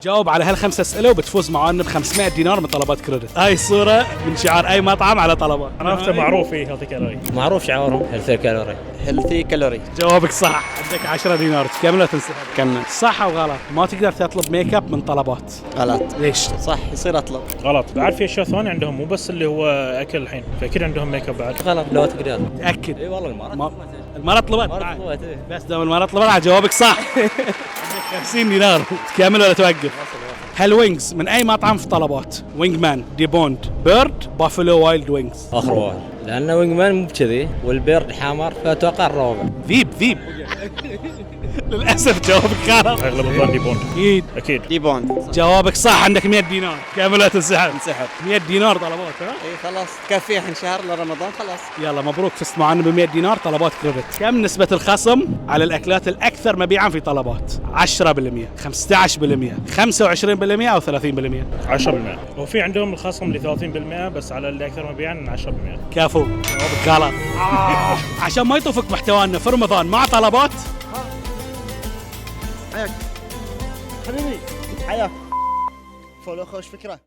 جاوب على هالخمس اسئله وبتفوز معانا ب 500 دينار من طلبات كريدت. هاي الصوره من شعار اي مطعم على طلبات. عرفته معروف فيه هيلثي كالوري. معروف شعارهم هيلثي كالوري. جوابك صح، عندك 10 دينار. تكمل ولا تنسحب؟ كمل. صح او غلط؟ ما تقدر تطلب ميك اب من طلبات. غلط. ليش؟ صح يصير اطلب. غلط، بعد في اشياء ثانيه عندهم مو بس اللي هو اكل الحين، فاكيد عندهم ميك اب بعد. غلط لو تقدر. تاكد؟ اي والله المرأة المرة طلبت مرة بعد. طلبت إيه. بس دام المرة طلبت جوابك صح. عندك 50 دينار. تكمل ولا توقف؟ هالوينجز من اي مطعم في طلبات؟ وينج مان، دي بوند، بيرد، بافلو وايلد وينجز. اخر واحد لانه وينج مان مو بكذي والبيرد حمر فاتوقع الرابع. ذيب. للاسف جوابك غلط. اغلب الظن دي بوند. اكيد دي بوند. جوابك صح، عندك 100 دينار. كمل ولا تنسحب؟ انسحب. 100 دينار طلبات ها؟ اي خلاص تكفي الحين شهر لرمضان خلاص. يلا مبروك، فزت معنا ب 100 دينار طلبات كريدت. كم نسبة الخصم على الأكلات الأكثر مبيعا في طلبات؟ 10%، 15%، 25% أو 30%؟ 10%. وفي عندهم الخصم ل 30% بس على اللي اكثر مبيعا 10%. كفو، جوابك غلط. عشان ما يطوفك محتوانا في رمضان مع طلبات. حياك حبيبي، حياك. فولو خوش فكرة.